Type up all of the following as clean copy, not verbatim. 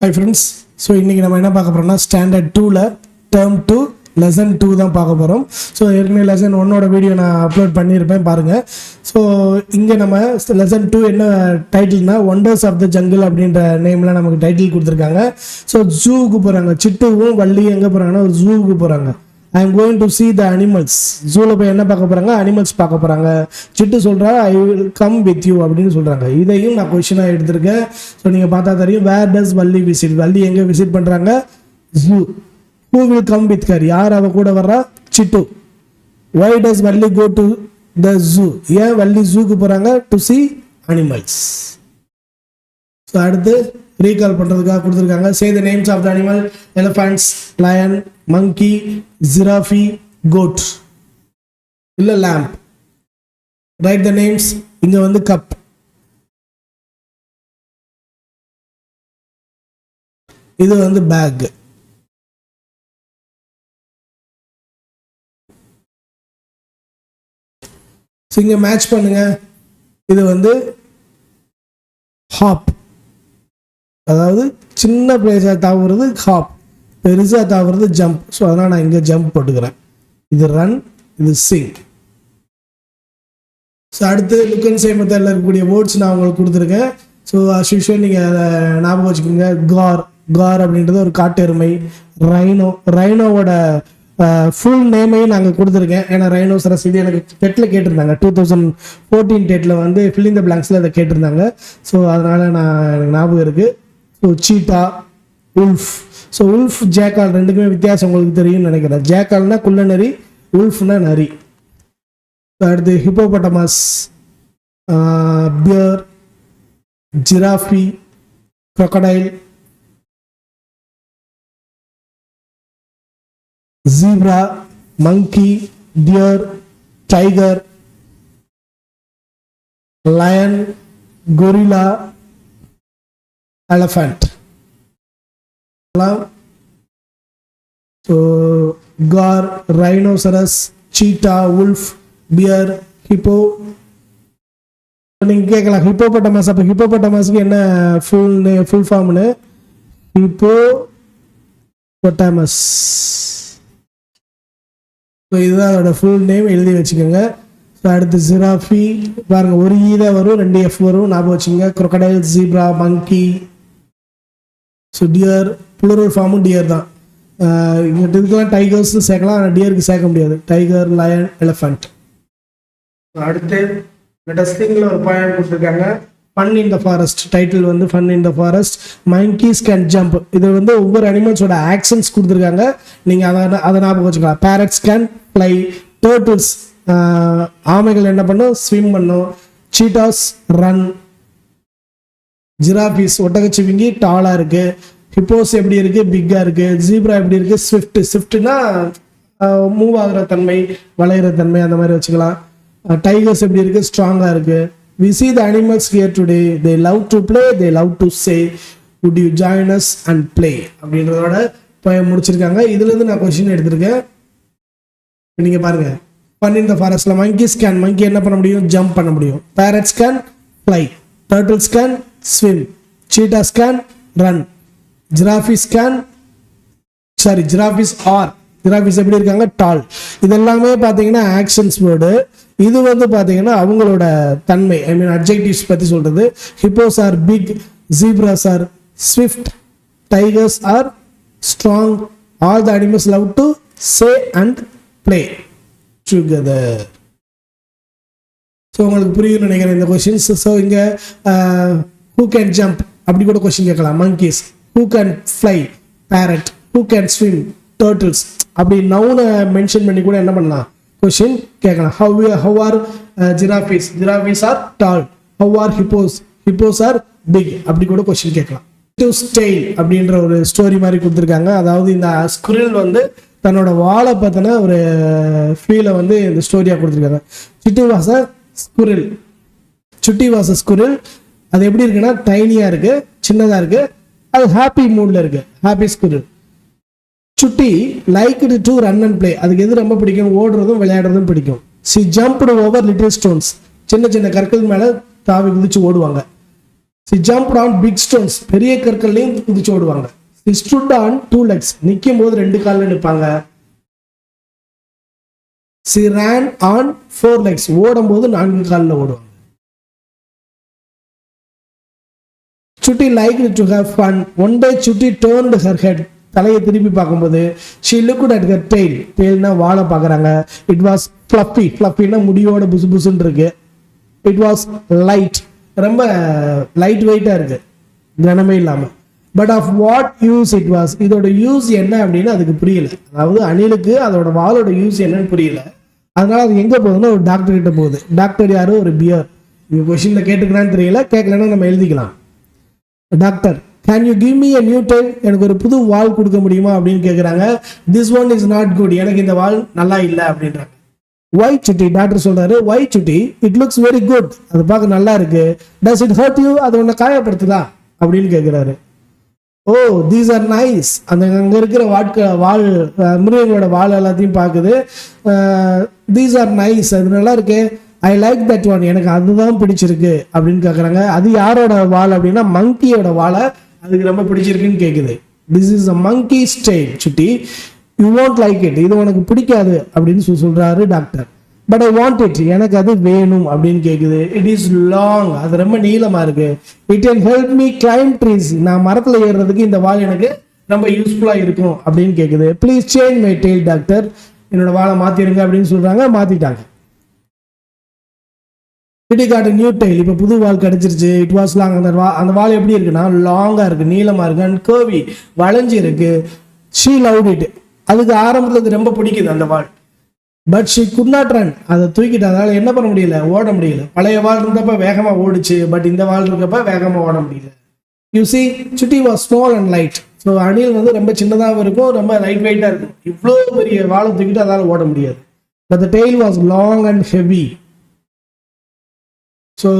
Hi friends, so இன்னைக்கு நம்ம என்ன பார்க்க போறோம்னா ஸ்டாண்டர்ட் 2ல டேர்ம் 2 லெசன் 2 தான் பார்க்க போறோம். ஸோ ஏற்கனவே லெசன் 1ஓட வீடியோ நான் அப்லோட் பண்ணியிருப்பேன் பாருங்க. ஸோ இங்கே நம்ம லெசன் 2 என்ன டைட்டில்னா ஒண்டர்ஸ் ஆஃப் த ஜங்கிள் அப்படின்ற நேம்ல நமக்கு டைட்டில் கொடுத்துருக்காங்க. ஸோ ஜூவுக்கு போகிறாங்க, சிட்டுவும் வள்ளியும் எங்கே போகிறாங்கன்னா ஒரு ஜூவுக்கு போகிறாங்க. I am going to see the animals. ஜூவில் போய் என்ன பார்க்க போகிறாங்க, அனிமல்ஸ் பார்க்க போகிறாங்க. சிட்டு சொல்கிறா I will come with you அப்படின்னு சொல்கிறாங்க. இதையும் நான் கொஷினாக எடுத்திருக்கேன். ஸோ நீங்கள் பார்த்தா தெரியும், where does Valli visit, Valli எங்கே விசிட் பண்ணுறாங்க, zoo. Who will come with her, யார் அவ கூட வர்றா, சிட்டு. why does Valli go to the zoo, ஏன் வள்ளி ஜூக்கு போகிறாங்க, டு see அனிமல்ஸ். ஸோ அடுத்து ரீகால் பண்ணுறதுக்காக கொடுத்துருக்காங்க. Say the names of the animal, elephants, lion, monkey, giraffe, goat இல்லை லேம்ப். Write the names. இங்கே வந்து கப், இது வந்து பேக். ஸோ இங்கே மேட்ச் பண்ணுங்க. இது வந்து ஹாப், அதாவது சின்ன பிளேஸாக தாவுறது ஹாப், பெருசாக தாவுறது ஜம்ப். ஸோ அதனால் நான் இங்கே ஜம்ப் போட்டுக்கிறேன். இது ரன், இது சிங். ஸோ அடுத்து லுக் அண்ட் சே மெத்தடில் இருக்கக்கூடிய வேர்ட்ஸ் நான் உங்களுக்கு கொடுத்துருக்கேன். ஸோ அஸ் யூஷுவல் நீங்கள் அதை ஞாபகம் வச்சுக்கோங்க. கார், கார் அப்படின்றது ஒரு காட்டெருமை. ரைனோ, ரைனோவோட ஃபுல் நேமையும் நாங்கள் கொடுத்துருக்கேன். ஏன்னா ரைனோசரஸ் இது எனக்கு டெட்டில் கேட்டிருந்தாங்க, 2014 டெட்டில் வந்து ஃபில் இன் த பிளாங்க்ஸில் அதை கேட்டிருந்தாங்க. ஸோ அதனால் எனக்கு ஞாபகம் இருக்குது. ஸோ சீட்டா, உல்ஃப். ஸோ உல்ஃப், ஜேக்கால் ரெண்டுக்குமே வித்தியாசம் உங்களுக்கு தெரியும்னு நினைக்கிறேன். ஜேக்கால்னா குள்ள நரி, உல்ஃப்னா நரி. அடுத்து hippopotamus, pier, ஜிராஃபி, crocodile, zebra, monkey, deer, tiger, lion, gorilla, elephant. So gar, rhinoceros, cheetah, wolf, bear, hippo. நீங்க கேட்கலாம் ஹிப்போபட்டமஸ், அப்போ ஹிப்போபட்டமஸ்க்கு என்ன ஃபுல் ஃபார்ம்னு, ஹிப்போபட்டமஸ். ஸோ இதுதான் அதோட ஃபுல் நேம், எழுதி வச்சுக்கோங்க. ஸோ அடுத்து ஜிராஃபி பாருங்கள், ஒரு ஈ தான் வரும், 2 எஃப் வரும், ஞாபகம் வச்சுக்கோங்க. crocodile, zebra, monkey. So deer plural ஃபார்மும் டியர் தான். இங்கே இதுக்கெல்லாம் டைகர்ஸ் சேர்க்கலாம், ஆனால் டியருக்கு சேர்க்க முடியாது. Tiger, lion, elephant. அடுத்து டஸ்டிங்கில் ஒரு பாயிண்ட் கொடுத்துருக்காங்க. Fun in the forest, title வந்து fun in the forest. monkeys can jump, இது வந்து ஒவ்வொரு அனிமல்ஸோட ஆக்ஷன்ஸ் கொடுத்துருக்காங்க. நீங்கள் அதை ஞாபகம் வச்சுக்கலாம். parrots can fly, turtles ஆமைகள் என்ன பண்ணும், ஸ்விம் பண்ணும். cheetahs run, ஜிராஃபிஸ் ஒட்டகச்சிவிங்கி டாலாக இருக்குது. ஹிப்போஸ் எப்படி இருக்குது, பிக்காக இருக்குது. ஜீப்ரா எப்படி இருக்குது, ஸ்விஃப்ட், ஸ்விஃப்ட்னா மூவ் ஆகிற தன்மை, வளையிற தன்மை, அந்த மாதிரி வச்சுக்கலாம். டைகர்ஸ் எப்படி இருக்குது, ஸ்ட்ராங்காக இருக்குது. we see the animals here today, they love to play, they love to say would you join us and play அப்படின்றதோட போய் முடிச்சிருக்காங்க. இதுலேருந்து நான் கொஸ்டின் எடுத்திருக்கேன். நீங்கள் பாருங்கள், ஃபன் இன் த ஃபாரஸ்ட்ல monkeys can, monkey என்ன பண்ண முடியும், ஜம்ப் பண்ண முடியும். parrots can fly, turtles can swim, cheetahs can run, giraffes are, giraffes எப்படி இருக்காங்க, டால். இதெல்லாமே பார்த்தீங்கன்னா ஆக்ஷன்ஸ் வேர்டு. இது வந்து பார்த்தீங்கன்னா அவங்களோட தன்மை, ஐ மீன் அட்ஜெக்டிவ்ஸ் பற்றி சொல்கிறது. Hippos are big, zebras are swift, tigers are strong. All the animals love to say and play together. So உங்களுக்கு புரியும்னு நினைக்கிறேன் இந்த கொஸ்டின்ஸ். ஸோ இங்கே who can jump அப்படி கூட கொஸ்டின் கேட்கலாம். monkeys, who can fly, parrot, who can swim, turtles. அப்படி நவுனை mention பண்ணி கூட என்ன பண்ணலாம், கொஸ்டின் கேட்கலாம். how are giraffes, giraffes are tall. how are hippos, hippos are big. அப்படி கூட கொஸ்டின் கேட்கலாம். tail அப்படின்ற ஒரு ஸ்டோரி மாதிரி கொடுத்துருக்காங்க. அதாவது இந்த ஸ்குரில் வந்து தன்னோட வாழை பற்றின ஒரு ஃபீலை வந்து இந்த ஸ்டோரியாக கொடுத்துருக்காங்க. சிட்டி வாஸ் அ ஸ்குரில், சுட்டி வாஸ் அ ஸ்குரில். அது எப்படி இருக்குன்னா டைனியாக இருக்குது, சின்னதாக இருக்குது, அது ஹாப்பி மூடில் இருக்குது, ஹாப்பி ஸ்குரில். சுட்டி liked to run and play, அதுக்கு எது ரொம்ப பிடிக்கும், ஓடுறதும் விளையாடுறதும் பிடிக்கும். C jumped over little stones, சின்ன சின்ன கற்கள் மேலே தாவி குதிச்சு ஓடுவாங்க. she jumped on big stones, பெரிய கற்கள்லையும் குதிச்சு ஓடுவாங்க. she stood on 2 legs, நிக்கும் போது 2 கால்ல நிப்பாங்க. she ran on 4 legs, ஓடும் போது 4 கால்ல ஓடுவாங்க. Chutti liked to have fun. One day Chutti turned her head, தலையை திருப்பி பார்க்கும்போது she looked at her tail, tailனா வாழை பார்க்குறாங்க. it was fluffy, fluffyனா முடியோட புசு புசுன்னு இருக்கு. it was light, ரொம்ப லைட் வெயிட்டாக இருக்கு, கனமே இல்லாமல். But of what use it was, இதோட யூஸ் என்ன அப்படின்னு அதுக்கு புரியல. அதாவது அணிலுக்கு அதோட வாளோட யூஸ் என்னன்னு புரியல. அதனால அது எங்கே போகுதுன்னா ஒரு டாக்டர் கிட்ட போகுது. டாக்டர் யாரு? ஒரு பியர். இந்த கொஸ்டினில் கேட்டுக்கலான்னு தெரியல, கேட்கலன்னா நம்ம எழுதிக்கலாம். Doctor, can you give me a new tail, எனக்கு ஒரு புது வால் கொடுக்க முடியுமா அப்படின்னு கேட்குறாங்க. This one is not good, எனக்கு இந்த வால் நல்லா இல்லை அப்படின்றாங்க. why Chutti, டாக்டர் சொல்றாரு, why Chutti, it looks very good, அது பார்க்க நல்லா இருக்கு. does it hurt you, அது உன்னை காயப்படுத்துதா அப்படின்னு கேட்குறாரு. ஓ தீஸ் ஆர் நைஸ், அந்த அங்கே இருக்கிற வால் மிருகங்களோட வால் எல்லாத்தையும் பார்க்குது. தீஸ் ஆர் நைஸ், அது நல்லா இருக்கு. ஐ லைக் தட் ஒன், எனக்கு அதுதான் பிடிச்சிருக்கு அப்படின்னு கேட்குறாங்க. அது யாரோட வால் அப்படின்னா மங்கியோட வாழை அதுக்கு ரொம்ப பிடிச்சிருக்குன்னு கேட்குது. This is a monkey style சுட்டி, யூ won't லைக் இட், இது உனக்கு பிடிக்காது அப்படின்னு சொல்றாரு doctor. But I want it, எனக்கு அது வேணும் அப்படின்னு கேட்குது. இட் இஸ் லாங், அது ரொம்ப நீளமா இருக்கு. It can help me claim trees, நான் மரத்துல ஏறுறதுக்கு இந்த வால் எனக்கு ரொம்ப யூஸ்ஃபுல்லா இருக்கும் அப்படின்னு கேட்குது. Please change my tail doctor, என்னோட வாழை மாத்திருங்க அப்படின்னு சொல்றாங்க. மாத்திட்டாங்க. Chutti got a new tail, இப்போ புது வால் கிடைச்சிருச்சு. இட் வாஸ் லாங், அந்த வால் எப்படி இருக்குன்னா லாங்கா இருக்கு, நீளமா இருக்கு, அண்ட் கர்வி, வளைஞ்சு இருக்கு. she loved it, அதுக்கு ஆரம்பத்தில் அது ரொம்ப பிடிக்குது அந்த வால். But she could not run, அதை தூக்கிட்டு அதனால என்ன பண்ண முடியல, ஓட முடியல. பழைய வால் இருந்தப்ப வேகமா ஓடிச்சு, பட் இந்த வால் இருக்கப்ப வேகமா ஓட முடியல. You see, Chutti was small and light. So அணில் வந்து ரொம்ப சின்னதாகவும் இருக்கும், ரொம்ப லைட் வெயிட்டா இருக்கும். இவ்வளோ பெரிய வாழை தூக்கிட்டு அதால ஓட முடியாது. But the tail was long and heavy. So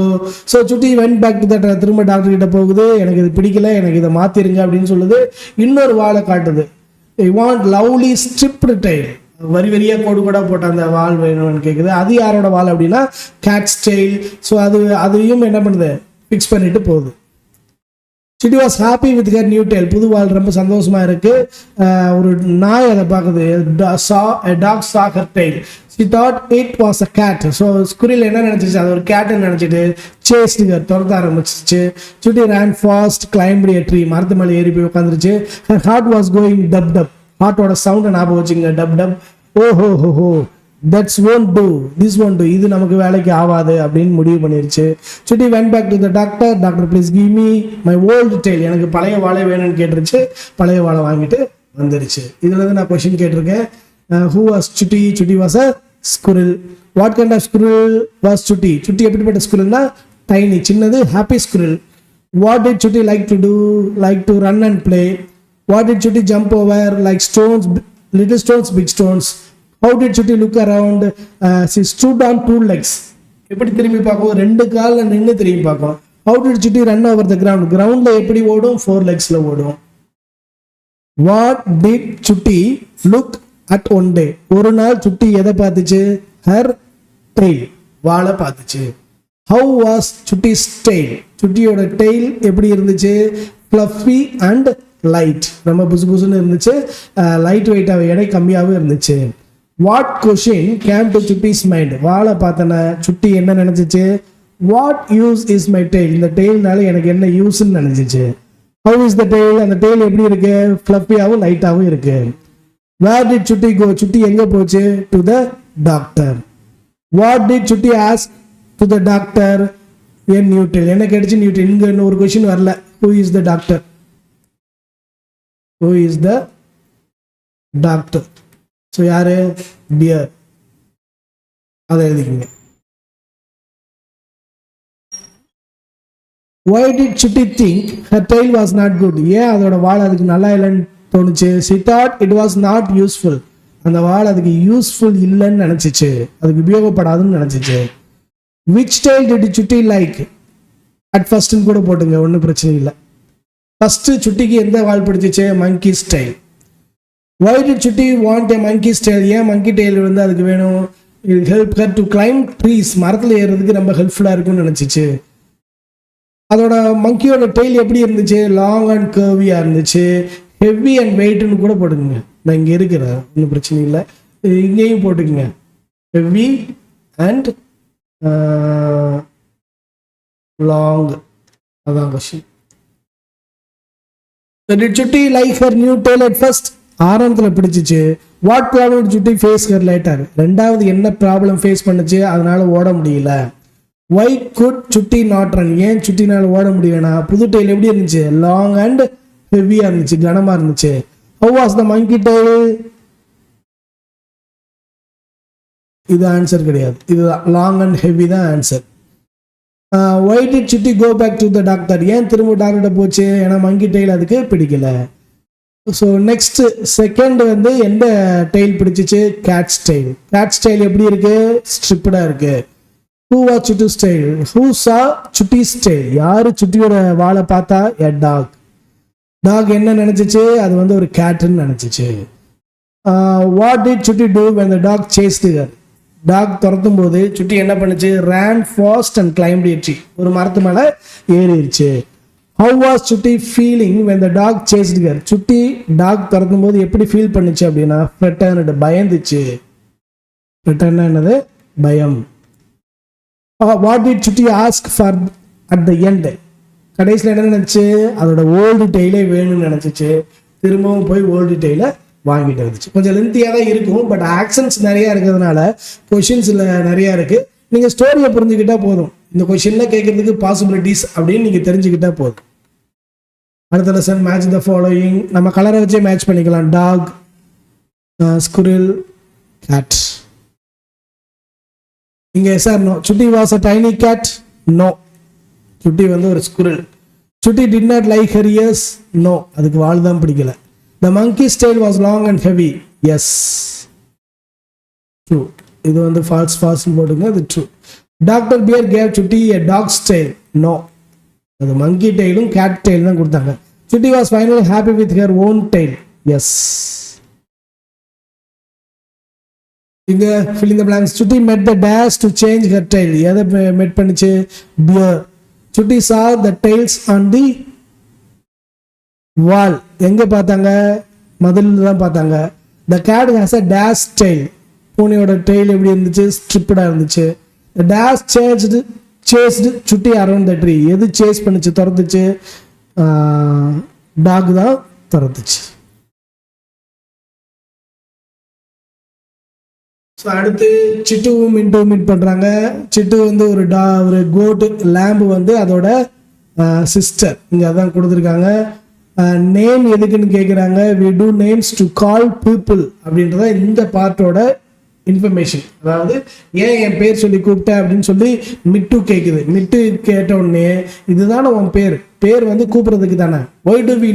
Chutti went back to that, திரும்ப டாக்டர் கிட்ட போகுது. எனக்கு இது பிடிக்கல, எனக்கு இதை மாத்திருங்க அப்படின்னு சொல்லுது. இன்னொரு வாழை காட்டுது. I want lovely striped tail, வரி வரியா கோடு கூட போட்ட அந்த வால் வேணும்னு கேட்குது. அது யாரோட வால் அப்படின்னா கேட்ஸ் டெய்ல். ஸோ அதையும் என்ன பண்ணுது, ஃபிக்ஸ் பண்ணிட்டு போகுது. Chutti was happy with her new tail, புது வால் ரொம்ப சந்தோஷமா இருக்கு. ஒரு நாய் அதை பார்க்குது. a dog saw her tail, she thought it was a cat. So squirrel என்ன நினைச்சிச்சு, அது ஒரு கேட்னு நினைச்சிட்டு chased her, துரத்த ஆரம்பிச்சிச்சு. Chutti ran fast, climbed a tree, மரத்து மேலே ஏறி போய் உட்காந்துருச்சு. her heart was going dub dub, ஹார்ட்டோட சவுண்டை ஞாபகம் வச்சுங்க, டப் டப். ஓஹோ ஹோ, that's won't do, this won't do, இது நமக்கு வேலைக்கு ஆகாது அப்படின்னு முடிவு பண்ணிருச்சு. Chutti went back to the doctor. Doctor please give me my old tail, எனக்கு பழைய வாழை வேணும்னு கேட்டுருச்சு. பழைய வாழை வாங்கிட்டு வந்துருச்சு. இதுல இருந்து நான் கொஸ்டின் கேட்டிருக்கேன். who was Chutti? Chutti was a squirrel. what kind of squirrel was Chutti? Chutti எப்படிப்பட்ட ஸ்குரில்னா டைனி, சின்னது, happy squirrel. what did Chutti like to do? like to run and play. what did Chutti jump over? like stones, little stones, big stones. how did Chutti look around? she stood on 2 legs, எப்படி திரும்பி பார்க்கும், 2 கால்ல நின்று திரும்பி பார்க்கும். how did Chutti run over the ground? கிரவுண்ட்ல எப்படி ஓடும், 4 legsல ஓடும். what did Chutti look at one day? ஒரு நாள் Chutti எதை பார்த்துச்சு, her tail, வாழை பார்த்துச்சு. how was Chutti's tail? Chuttiயோட tail எப்படி இருந்துச்சு, fluffy and லைட், ரொம்ப புசு புசுன்னு இருந்துச்சு, லைட் வெயிட்டாக, எடை கம்மியாகவும் இருந்துச்சு. What question came to Chutti's mind? வாழை பார்த்தன Chutti என்ன நினைச்சிச்சு, what use is my tail, இந்த டெய்ல்னால எனக்கு என்ன யூஸ்ன்னு நினைச்சிச்சு. ஹவு இஸ் த டெய்ல், அந்த டெய்ல் எப்படி இருக்கு, ஃப்ளஃபியாகவும் லைட்டாகவும் இருக்கு. Where did Chutti go? Chutti எங்க போச்சு, to the doctor. What did Chutti ask to the doctor? என் நியூ டெய்ல், என்ன கிடைச்சு நியூ டெய்ல். இங்க இன்னும் ஒரு கொஷின் வரல. Who is the doctor? who is the doctor? so யாரு, deer, அதை எழுதிக்கங்க. why did Chutti think her tail was not good? ஏன் அதோட வால் அதுக்கு நல்லா இல்லைன்னு தோணுச்சு. she thought it was not useful, அந்த வால் அதுக்கு யூஸ்ஃபுல் இல்லைன்னு நினைச்சிச்சு, அதுக்கு உபயோகப்படாதுன்னு நினைச்சிச்சு. which tail did Chutti like? at first கூட போட்டுங்க, ஒன்றும் பிரச்சனை இல்லை. ஃபர்ஸ்ட் Chuttiக்கு எந்த வால் பிடிச்சிச்சு, monkey tail. why did Chutti want a monkey tail? ஏன் monkey tail வந்து அதுக்கு வேணும், it help her to climb trees, மரத்துல ஏறுறதுக்கு ரொம்ப ஹெல்ப்ஃபுல்லா இருக்கும்னு நினைச்சிச்சு. அதோட மங்கியோட டெய்ல் எப்படி இருந்துச்சு, லாங் அண்ட் கர்வியாக இருந்துச்சு, ஹெவி அண்ட் வெயிட்னு கூட போட்டுக்குங்க. நான் இங்கே இருக்கிறேன், ஒன்றும் பிரச்சனை இல்லை, இங்கேயும் போட்டுக்குங்க, ஹெவி அண்ட் லாங். அதான் question. Did Chutti like her new tail at first? ஆரம்பத்தில் பிடிச்சிச்சு. What problem did Chutti face her later? ரெண்டாவது என்ன ப்ராப்ளம் ஃபேஸ் பண்ணுச்சு, அதனால ஓட முடியல. Why could Chutti not run? ஏன் சுட்டினால ஓட முடியலனா, புது டெய்ல் எப்படி இருந்துச்சு, லாங் அண்ட் ஹெவியாக இருந்துச்சு, கனமாக இருந்துச்சு. How was the monkey tail? இது ஆன்சர் கிடையாது, இது லாங் அண்ட் ஹெவி தான் answer. Why did Chutti go back to the doctor? ஏன் திரும்ப டாக்டர்கிட்ட போச்சு, ஏன்னா மங்கி டெய்ல் அதுக்கு பிடிக்கல. ஸோ நெக்ஸ்ட் செகண்ட் வந்து எந்த டெய்ல் பிடிச்சிச்சு, கேட்ஸ் டெய்ல். கேட்ஸ் டெய்ல் எப்படி இருக்கு, ஸ்ட்ரிப்டா இருக்கு. Who was Chutti's tail? Who saw Chutti's tail? யாரு சுட்டியோட வாழை பார்த்தா, a dog. டாக் என்ன நினைச்சிச்சு, அது வந்து ஒரு கேட்னு நினைச்சிச்சு. What did Chutti do when the dog chased her? Dog துரத்தும் போது சுட்டி என்ன பண்ணுச்சு, ran fast and climbed a tree. ஒரு மரத்து மேலே ஏறிடுச்சு. How was Chutti feeling when the dog chased her? சுட்டி டாக் துரத்தும் போது எப்படி ஃபீல் பண்ணுச்சு அப்படின்னா, frightened, பயந்துச்சு. frightened என்னது, பயம். What did Chutti ask for at the end? கடைசியில் என்ன நினைச்சு, அதோட ஓல்டு டெய்லே வேணும்னு நினைச்சிச்சு. திரும்பவும் போய் ஓல்டு டெய்லை வாங்கிட்டு வந்துச்சு. கொஞ்சம் லென்த்தியாக தான் இருக்கும், பட் ஆக்ஷன்ஸ் நிறையா இருக்கிறதுனால கொஷின்ஸில் நிறையா இருக்குது. நீங்கள் ஸ்டோரியை புரிஞ்சுக்கிட்டால் போதும், இந்த கொஷினில் கேட்குறதுக்கு பாசிபிலிட்டிஸ் அப்படின்னு நீங்கள் தெரிஞ்சுக்கிட்டால் போதும். அடுத்த லெசன் மேட்ச் த ஃபாலோயிங். நம்ம கலரை வச்சே மேட்ச் பண்ணிக்கலாம். Dog, squirrel, cat. இங்கே sir no. Chutti was a tiny cat. No, Chutti வந்து ஒரு squirrel. Chutti did not like her ears. No, அதுக்கு வால் தான் பிடிக்கல. The monkey's tail was long and heavy. Yes. True. இது வந்து false போடுங்க, அது true. Dr. Bear gave Chutti a dog's tail. No. அது monkey tailum cat tail தான் கொடுத்தாங்க. Chutti was finally happy with her own tail. Yes. இங்க fill in the blanks. Chutti met the dash to change her tail. எதை met பண்ணிச்சு, bear. Chutti saw the tails on the வால். எங்கே பார்த்தாங்க, மதிலில் தான் பார்த்தாங்க. The cat has a dash tail. பூனையோட tail எப்படி இருந்துச்சு, ஸ்ட்ரிப்டாக இருந்துச்சு. The dash chased Chutti around the tree. எது சேஸ் பண்ணிச்சு, துரத்துச்சு, டாக் தான் துரத்துச்சு. ஸோ அடுத்து சிட்டுவும் மின்ட்டும் மீட் பண்ணுறாங்க. சிட்டு வந்து ஒரு கோட்டு, லேம்பு வந்து அதோட சிஸ்டர். இங்கே அதான் கொடுத்துருக்காங்க. நேம் எதுக்குன்னு கேட்குறாங்க. We do names to call people அப்படின்றத இந்த பார்ட்டோட இன்ஃபர்மேஷன். அதாவது ஏன் என் பேர் சொல்லி கூப்பிட்டேன் அப்படின்னு சொல்லி மிட்டு கேட்குது. மிட்டு கேட்ட உடனே இதுதானே உன் பேர் வந்து கூப்பிட்றதுக்கு தானே. Why do we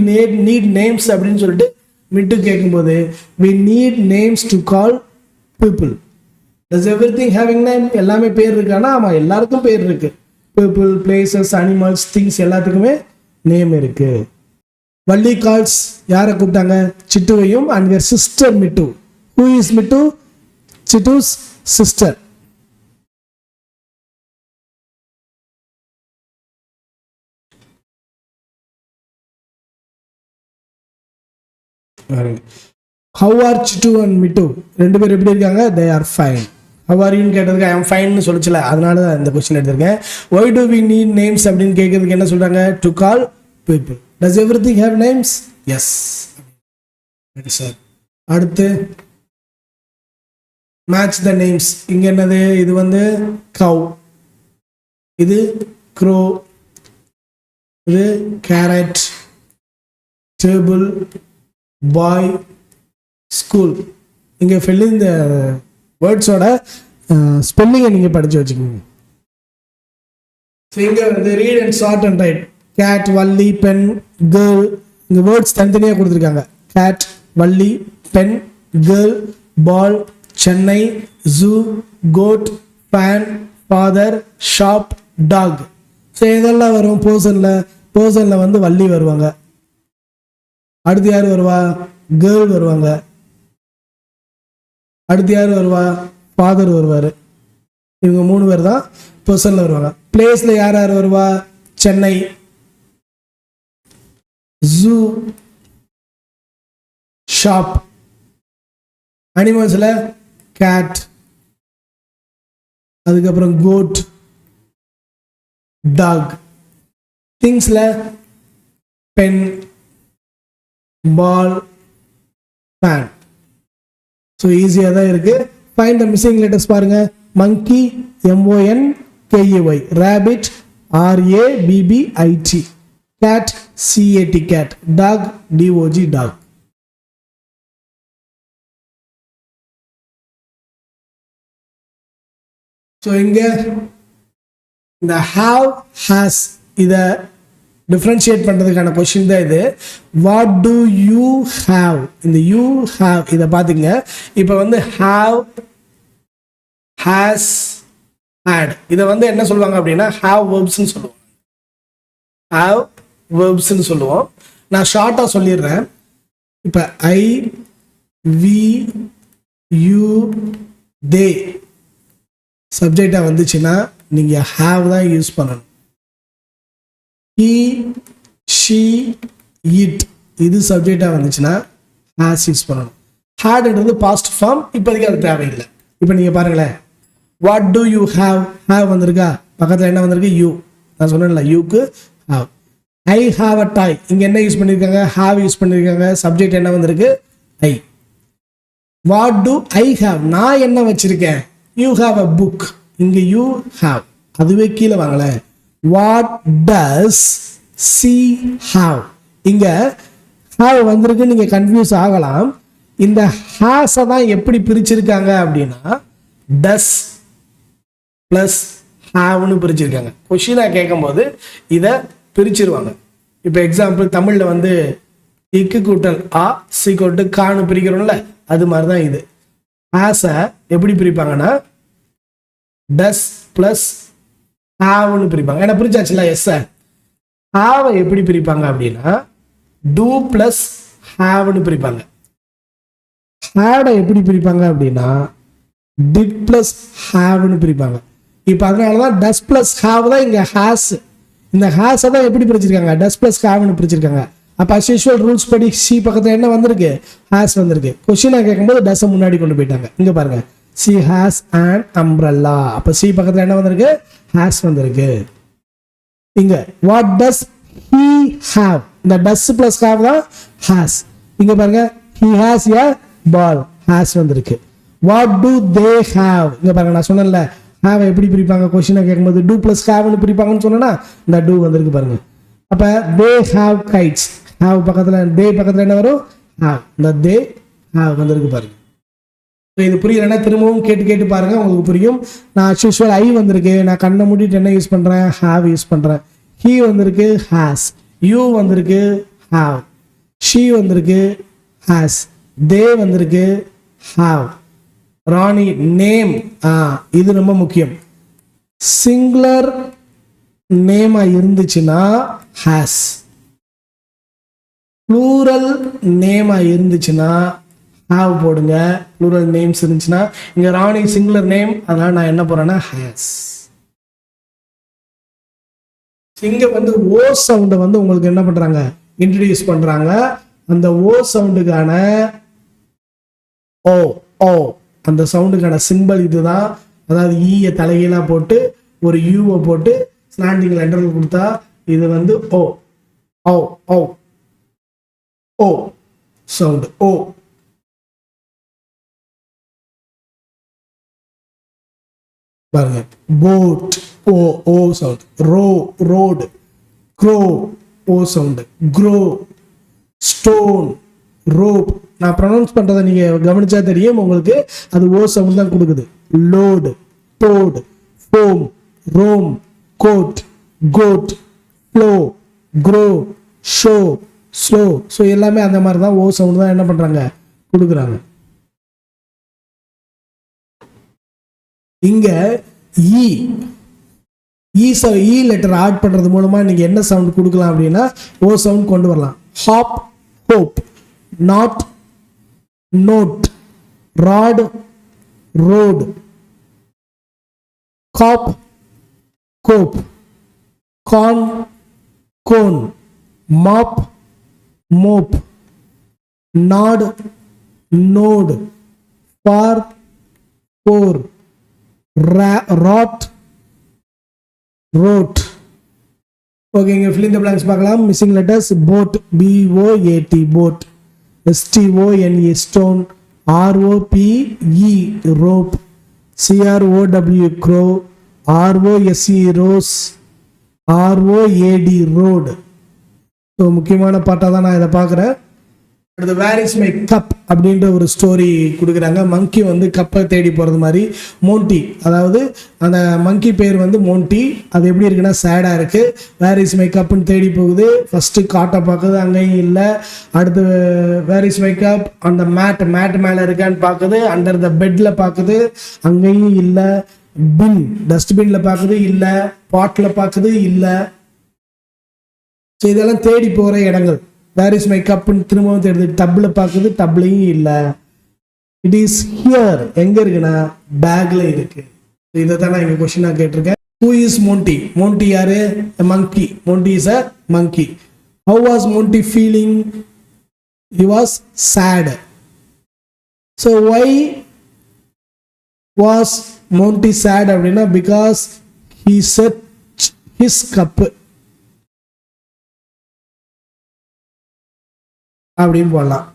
need names அப்படின்னு சொல்லிட்டு மிட்டு கேட்கும்போது, we need names to call people. Does everything having name? எல்லாமே பேர் இருக்கானா? ஆமாம், எல்லாருக்கும் பேர் இருக்கு. பீப்புள், பிளேசஸ், அனிமல்ஸ், திங்ஸ் எல்லாத்துக்குமே நேம் இருக்கு. வள்ளி கால்ஸ் யாரை கூப்பிட்டாங்க, சிட்டுவையும் and their sister Mittu. Who is Mittu? Chittu's sister. How are Chittu and Mittu ரெண்டு பேரும் எப்படி இருக்காங்க? They are fine. How are you கேட்டதுக்கு I am fine சொல்லிச்சுல, அதனால தான் இந்த கொஸ்டின் எடுத்திருக்கேன். Why do we need names அப்படின்னு கேட்கறதுக்கு என்ன சொல்றாங்க? To call people. Does everything have names? Yes. Right, sir. அடுத்து மேட்ச் த நேம்ஸ். இங்க என்னது, இது வந்து கவ், இது க்ரோ, இது கேரட், டேபிள், பாய், ஸ்கூல். இங்க ஃபில் இந்த வேர்ட்ஸோட ஸ்பெல்லிங்கை நீங்க படிச்சு வச்சுக்கோங்க. இங்க வந்து read and chart and write. Cat, Valli, pen, girl. இங்க வேர்ட்ஸ் தனித்தனியாக கொடுத்துருக்காங்க. Cat, Valli, pen, girl, ball, Chennai, zoo, goat, fan, father, shop, dog. So இதெல்லாம் வரும் போர்ஷனில் வந்து வள்ளி வருவாங்க. அடுத்து யார் வருவா? கேர்ள் வருவாங்க. அடுத்து யார் வருவா? ஃபாதர் வருவார். இவங்க 3 பேர் தான் போர்ஷனில் வருவாங்க. பிளேஸில் யார் யார் வருவா? Chennai, zoo, shop. அனிமல்ஸ்ல கேட், அதுக்கப்புறம் கோட், டாக். திங்ஸ்ல பென், பால், பேன். ஸோ ஈஸியாக தான் இருக்கு. ஃபைண்ட் த மிஸ்ஸிங் லெட்டர்ஸ் பாருங்க. Monkey MONKEY, rabbit RABBIT, cat CAT cat, dog DOG dog. So இங்க இந்த have has இதை டிஃப்ரென்ஷியேட் பண்ணுறதுக்கான கொஸ்டின் தான் இது. வாட் டு யூ ஹாவ், இந்த யூ ஹாவ் இதை பார்த்துங்க. இப்போ வந்து ஹாவ், ஹேஸ், ஹேட் இதை வந்து என்ன சொல்லுவாங்க அப்படின்னா ஹாவ் வெர்ப்ஸ்ன்னு சொல்லுவோம். ஹாவ் வெர்ப்ஸ்ன்னு சொல்லுவோம். நான் ஷார்ட்டாக சொல்லிடுறேன். இப்போ ஐ, வி, யூ, தே சப்ஜெக்டாக வந்துச்சுன்னா நீங்கள் ஹாவ் தான் யூஸ் பண்ணணும். he, she, it இது சப்ஜெக்டாக வந்துச்சுன்னா has யூஸ் பண்ணணும். hadன்றது பாஸ்ட் ஃபார்ம், இப்போதைக்கு அது தேவையில்லை. இப்போ நீங்கள் பாருங்களேன், what do you have, have வந்திருக்கா, பக்கத்தில் என்ன வந்திருக்கு யூ. நான் சொன்னேன்ல யூக்கு ஹாவ். ஐ ஹாவ் அ டாய், இங்கே என்ன யூஸ் பண்ணியிருக்காங்க, ஹாவ் யூஸ் பண்ணியிருக்காங்க. சப்ஜெக்ட் என்ன வந்திருக்கு, ஐ. வாட் டு ஐ ஹாவ், நான் என்ன வச்சிருக்கேன், யூ ஹாவ் அ புக், இங்கே யூ ஹாவ். அதுவே கீழே வாங்கல. வாட் டஸ் சி ஹாவ், இங்க ஹாவ் வந்திருக்கு, நீங்க கன்ஃபியூஸ் ஆகலாம். இந்த ஹாஸை தான் எப்படி பிரிச்சிருக்காங்க அப்படின்னா டஸ் பிளஸ் ஹாவ்னு பிரிச்சிருக்காங்க. கொஷினா கேட்கும்போது இதை பிரிச்சிருவாங்க. இப்போ எக்ஸாம்பிள் தமிழில் வந்து இக்கு கூட்டல் ஆ சி கூட்டு கான்னு பிரிக்கிறோம்ல, அது மாதிரி தான் இது. ஹாஸை எப்படி பிரிப்பாங்கன்னா டஸ் பிளஸ் ஹாவ்னு பிரிப்பாங்க. ஏன்னா பிரிச்சாச்சுல எஸ். ஹாவை எப்படி பிரிப்பாங்க அப்படின்னா டூ பிளஸ் ஹாவ்னு பிரிப்பாங்க. ஹேடை எப்படி பிரிப்பாங்க அப்படின்னா டிட் பிளஸ் ஹாவ்னு பிரிப்பாங்க. இப்போ அதனால தான் டஸ் பிளஸ் ஹாவ் தான் இங்கே ஹாஸ். இந்த ஹாஸை தான் எப்படி பிரிச்சிருக்காங்க, டஸ் பிளஸ் ஹாவ்னு பிரிச்சிருக்காங்க. அப்போ அஸ் யூஷுவல் ரூல்ஸ் படி சி பக்கத்தில் என்ன வந்திருக்கு, ஹாஸ் வந்திருக்கு. கொஸ்டினாக கேட்கும்போது டஸ்ஸை முன்னாடி கொண்டு போயிட்டாங்க. இங்கே பாருங்க, சி ஹாஸ் அண்ட் அம்ப்ரெல்லா. அப்போ சி பக்கத்தில் என்ன வந்திருக்கு, ஹாஸ் வந்திருக்கு. இங்க வாட் டஸ் ஹீ ஹாவ், இந்த டஸ் பிளஸ் ஹாவ் தான் ஹாஸ். இங்க பாருங்க, he has a ball, has வந்திருக்கு. வாட் டு தே ஹாவ், இங்க பாருங்க நான் சொன்னேன்ல ஹாவ் எப்படி பிரிப்பாங்க, கொஸ்டினை கேட்கும்போது டூ பிளஸ் ஹாவ்னு பிரிப்பாங்கன்னு சொன்னா இந்த டூ வந்திருக்கு பாருங்க. அப்ப தே ஹாவ் கைட்ஸ், ஹாவ் பக்கத்துல தே பக்கத்துல என்ன வரும், ஹாவ். இந்த தே ஹாவ் வந்திருக்கு பாருங்க. இது புரியலன்னா திரும்பவும் கேட்டு கேட்டு பாருங்க, உங்களுக்கு புரியும். நான் யூஸ்வல் ஐ வந்திருக்கு, நான் கண்ணை மூடிட்டு என்ன யூஸ் பண்றேன், ஹாவ் யூஸ் பண்றேன். ஹீ வந்திருக்கு ஹாஸ், யூ வந்திருக்கு ஹாவ், ஷீ வந்திருக்கு ஹாஸ், தே வந்திருக்கு ஹாவ். ராணி நேம், இது ரொம்ப முக்கியம். சிங்குலர் நேமா இருந்துச்சுன்னா ஹாஸ், ப்ளூரல் நேமா இருந்துச்சுன்னா ஹாவ் போடுங்க. ப்ளூரல் நேம்ஸ் இருந்துச்சுன்னா இங்க ராணி சிங்குலர் நேம், அதனால நான் என்ன போறேன்னா ஹேஸ். இங்க வந்து ஓ சவுண்டை வந்து உங்களுக்கு என்ன பண்றாங்க, இன்ட்ரடியூஸ் பண்றாங்க. அந்த ஓ சவுண்டுக்கான ஓ ஓ அந்த சவுண்டுக்கான சிம்பிள் இதுதான். அதாவது ஈய தலைகீழா போட்டு ஒரு யூவை போட்டு ஸ்லாண்டிங் லெட்டர் கொடுத்தா இது வந்து ஓ ஓ ஓ ஓ சவுண்டு ஓ. பாருங்க, போட் ஓ ஓ சவுண்ட், ரோ ரோடு, க்ரோ ஓ சவுண்டு, க்ரோ, ஸ்டோன், ரோப். நான் ப்ரொனவுன்ஸ் பண்றதை நீங்க கவனிச்சா தெரியும் உங்களுக்கு, அது ஓ சவுண்ட் தான் கொடுக்குது. Load, toad, foam, roam, coat, goat, flow, crow, show, slow. So எல்லாமே அந்த மாதிரி தான் ஓ சவுண்ட் தான் என்ன பண்றாங்க, கொடுக்குறாங்க. இங்க இ இ லெட்டர் ஆட் பண்றது மூலமா நீங்க என்ன சவுண்ட் கொடுக்கலாம் அப்படின்னா ஓ சவுண்ட் கொண்டு வரலாம். Hop, hope, not, note, rot, road, cop, cope, con, cone, mop, mope, nod, node, far, for, rot, wrote. Okay, இங்க fill in the blanks பார்க்கலாம். Missing letters: boat, B-O-A-T, boat, S-T-O-N-E, stone, R-O-P-E, rope, C-R-O-W, crow, R-O-S-E, rose, R-O-A-D, road. So முக்கியமான பாட்டாக தான் நான் இதை பார்க்குறேன். அடுத்து where is my cup அப்படின்ற ஒரு ஸ்டோரி கொடுக்குறாங்க. மங்கி வந்து கப்பை தேடி போகிறது மாதிரி. மோன்டி, அதாவது அந்த மங்கி பேர் வந்து மோன்டி. அது எப்படி இருக்குன்னா சேடாக இருக்குது. வேர் இஸ் மை கப்னு தேடி போகுது. ஃபஸ்ட்டு காட்டை பார்க்குது, அங்கேயும் இல்லை. அடுத்து வேர் இஸ் மை கப் அந்த மேட் மேலே இருக்கான்னு பார்க்குது. அண்டர் த பெட்டில் பார்க்குது, அங்கேயும் இல்லை. பின் டஸ்ட்பினில் பார்க்குது, இல்லை. பாட்டில் பார்க்குது, இல்லை. ஸோ இதெல்லாம் தேடி போகிற இடங்கள். வேர் இஸ் மை கப்னு திரும்பவும் தேடுது. டப்பில் பார்க்குது, டப்லையும் இல்லை. இட் இஸ் ஹியர் எங்கே இருக்குன்னா பேக்கில் இருக்கு. இதை தான் நான் இங்கே கொஸ்டினாக கேட்டிருக்கேன். Who is Monty? மோன்டி யாரு? Monkey. Monty is a monkey. How was Monty feeling? He was sad. So why was Monty sad அப்படின்னா because he set his cup அப்படின்னு போடலாம்.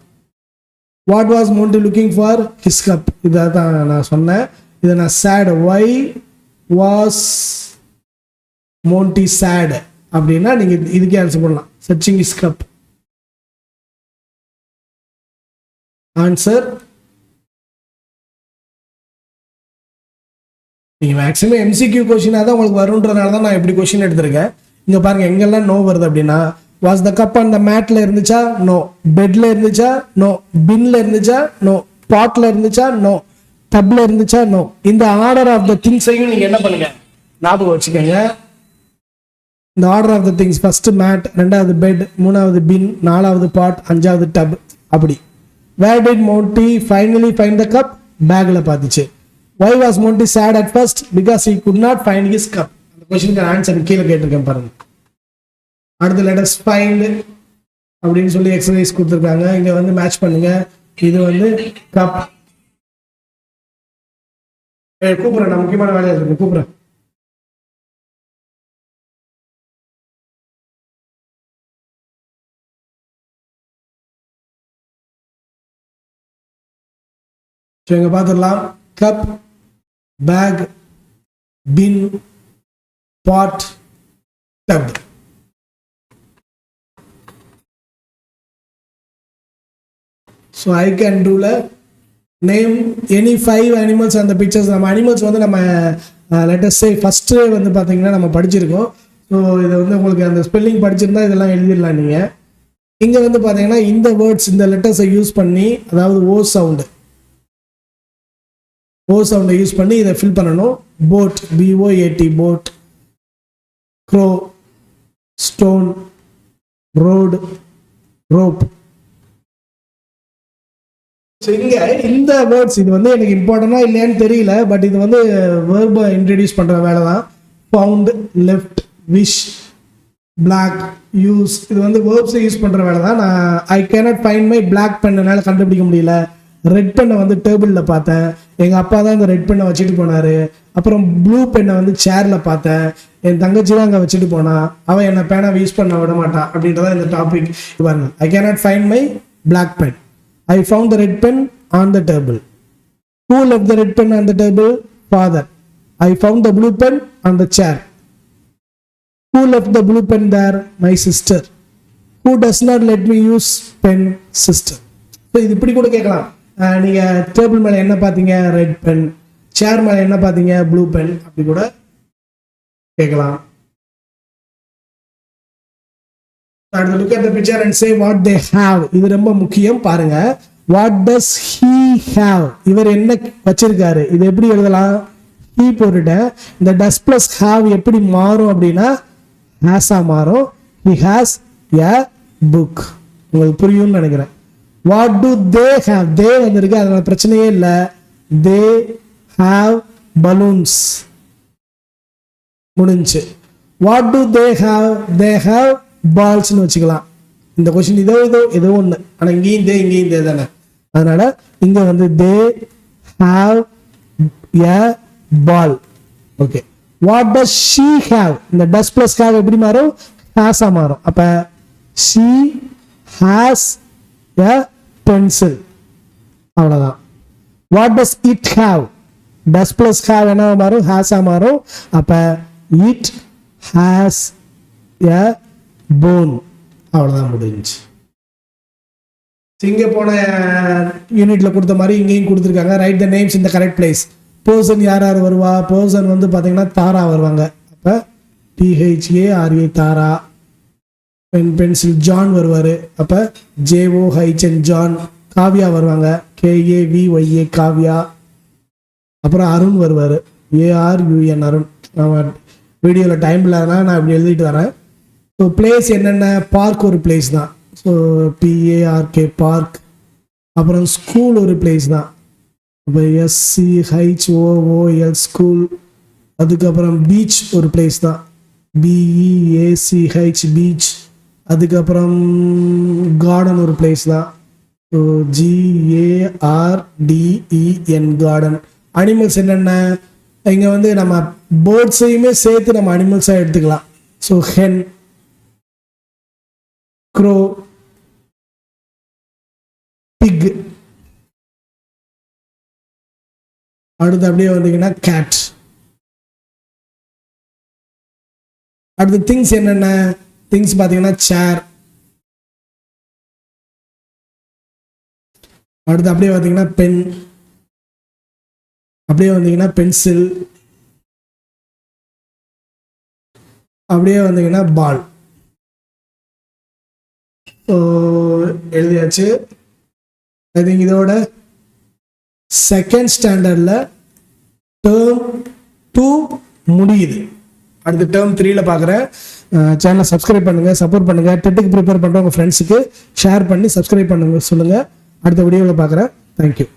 What was Monty looking for? His cup. இதை தான் நான் சொன்னேன். இதை நான் said. Why was Monty sad அப்படின்னா நீங்கள் இதுக்கே ஆன்சர் பண்ணலாம். Searching his cup. ஆன்சர் நீங்கள் மேக்ஸிமம் எம்சிக்யூ கொஸ்டினாக தான் உங்களுக்கு வருன்றதுனால தான் நான் இப்படி கொஸ்டின் எடுத்திருக்கேன். இங்கே பாருங்கள் எங்கெல்லாம் நோ வருது அப்படின்னா, வாஸ் த கப் அந்த மேட்ல இருந்துச்சா? நோ. பெட்ல இருந்துச்சா? நோ. பின்ல இருந்துச்சா? நோ. பாட்ல இருந்துச்சா? நோ. டப்ல இருந்துச்சா? நோ. இந்த ஆர்டர் ஆஃப் த திங்ஸையும் நீங்க என்ன பண்ணுங்க, ஞாபகம் வச்சுக்கோங்க. இந்த order of the things: first mat, ரெண்டாவது பெட், மூணாவது பின், நாலாவது பாட், அஞ்சாவது டப். அப்படி. Where did Monty finally find the cup? பேக்ல பார்த்துச்சு. why was Monty sad at first? because he could not find his cup. அந்த क्वेश्चनக்கு ஆன்சர் கீழ கேட்டிருக்கேன் பாருங்க. அடுத்து let us find அப்படின்னு சொல்லி எக்ஸர்சைஸ் கொடுத்துருக்காங்க. இங்க வந்து மேட்ச் பண்ணுங்க. இது வந்து கப். கூப்பிடுறேன், நான் முக்கியமான வேலையா இருக்கு, கூப்பிடுறேன். இங்க பார்த்துடலாம். Cup, bag, pin, pot, tub. So I can do name any 5 animals on the pictures. நம்ம அனிமல்ஸ் வந்து நம்ம let us say ஃபர்ஸ்ட் வந்து பார்த்தீங்கன்னா நம்ம படிச்சிருக்கோம். ஸோ இதை வந்து உங்களுக்கு அந்த ஸ்பெல்லிங் படிச்சிருந்தா இதெல்லாம் எழுதிடலாம் நீங்கள். இங்கே வந்து பார்த்தீங்கன்னா இந்த வேர்ட்ஸ், இந்த லெட்டர்ஸை யூஸ் பண்ணி, அதாவது ஓ சவுண்டை யூஸ் பண்ணி இதை ஃபில் பண்ணணும். Boat, BOAT, boat. Grow, stone, road, rope. So இங்கே இந்த வேர்ட்ஸ் இது வந்து எனக்கு இம்பார்ட்டண்டா இல்லையான்னு தெரியல, பட் இது வந்து வேர்பை இன்ட்ரடியூஸ் பண்ணுற வேலை தான். Found, left, wish, black, use. இது வந்து வேர்ப்ஸை யூஸ் பண்ணுற வேலை தான். நான் I cannot find my black பென்னால் கண்டுபிடிக்க முடியல. ரெட் பெண்ணை வந்து டேபிளில் பார்த்தேன். எங்கள் அப்பா தான் இந்த ரெட் பெண்ணை வச்சுட்டு போனார். அப்புறம் ப்ளூ பெண்ணை வந்து சேரில் பார்த்தேன். என் தங்கச்சி தான் அங்கே வச்சுட்டு போனா. அவன் என்னை பேனாவை யூஸ் பண்ண விட மாட்டான் அப்படின்றதான் இந்த டாபிக். பாருங்க, I cannot find my black pen. I found the red pen on the table. Who left the red pen on the table? Father. I found the blue pen on the chair. Who left the blue pen there? My sister. Who does not let me use pen? Sister. So இது இப்படி கூட கேட்கலாம். நீங்கள் table மேலே என்ன பார்த்தீங்க? Red pen. சேர் மேலே என்ன பார்த்தீங்க? Blue pen. அப்படி கூட கேட்கலாம். Look at the picture and say what they have. இது ரொம்ப முக்கியம், பாருங்க. What does he have? இவர் என்ன வச்சிருக்காரு? இது எப்படி எழுதலாம்? he போட்டுட்டேன். இந்த does plus have எப்படி மாறும் அப்படின்னா has ஆ மாறும். he has a book. உங்களுக்கு புரியும்னு நினைக்கிறேன். What do they have? they வந்திருக்கு, அதனால பிரச்சனையே இல்லை. they have balloons. முடிஞ்சு. What do they have? they have பால்ஸ்னு வச்சுக்கலாம். இந்த கொஸ்டின் ஏதோ ஒன்று, ஆனால் இங்கேயும் தே தானே. அதனால இங்க வந்து they have a ball. Okay, what does she have? இந்த டஸ் பிளஸ் ஹாவ் எப்படி மாறும்? ஹேஸா மாறும். அப்ப ஷீ ஹாஸ் எ பென்சில். அவ்வளவுதான். What does it have? Does plus have என்ன மாறும்? ஹேஸா மாறும். அப்ப இட் ஹாஸ் எ போன். அவ்வளவுதான், முடிஞ்சு. இங்க போன யூனிட்ல கொடுத்த மாதிரி இங்கேயும் கொடுத்துருக்காங்க. Right the names in the correct place. Person யார் வருவா? பர்சன் வந்து பார்த்தீங்கன்னா தாரா வருவாங்க. அப்போ THARA தாரா. பென்சில் ஜான் வருவார். அப்போ JOHN ஜான். காவ்யா வருவாங்க. KAVYA காவ்யா. அப்புறம் அருண் வருவார். ARUN அருண். நான் வீடியோவில் டைம் இல்லாதனா நான் இப்படி எழுதிட்டு வரேன். ஸோ பிளேஸ் என்னென்ன? பார்க் ஒரு பிளேஸ் தான். So PARK park. அப்புறம் ஸ்கூல் ஒரு பிளேஸ் தான். இப்போ SCHOOL ஸ்கூல். அதுக்கப்புறம் பீச் ஒரு பிளேஸ் தான். BEACH beach. அதுக்கப்புறம் கார்டன் ஒரு பிளேஸ் தான். So GARDEN garden. அனிமல்ஸ் என்னென்ன? இங்கே வந்து நம்ம பேர்ட்ஸையுமே சேர்த்து நம்ம அனிமல்ஸாக எடுத்துக்கலாம். So hen, crow, pig. அடுத்து அப்படியே வந்தீங்கன்னா கேட். அடுத்து திங்ஸ் என்னென்ன? திங்ஸ் பார்த்தீங்கன்னா சேர். அடுத்து அப்படியே பார்த்தீங்கன்னா பென். அப்படியே வந்தீங்கன்னா பென்சில். அப்படியே வந்தீங்கன்னா பால். எழுதியாச்சு. ஐ திங்க் இதோட செகண்ட் ஸ்டாண்டர்டில் டேர்ம் 2 முடியுது. அடுத்து டேர்ம் 3ல பார்க்குறேன். சேனலை சப்ஸ்கிரைப் பண்ணுங்கள், சப்போர்ட் பண்ணுங்கள். டெட்டுக்கு ப்ரிப்பேர் பண்ணுற உங்கள் ஃப்ரெண்ட்ஸுக்கு ஷேர் பண்ணி சப்ஸ்கிரைப் பண்ணுங்க சொல்லுங்கள். அடுத்த வீடியோவில் பார்க்குறேன். தேங்க்யூ.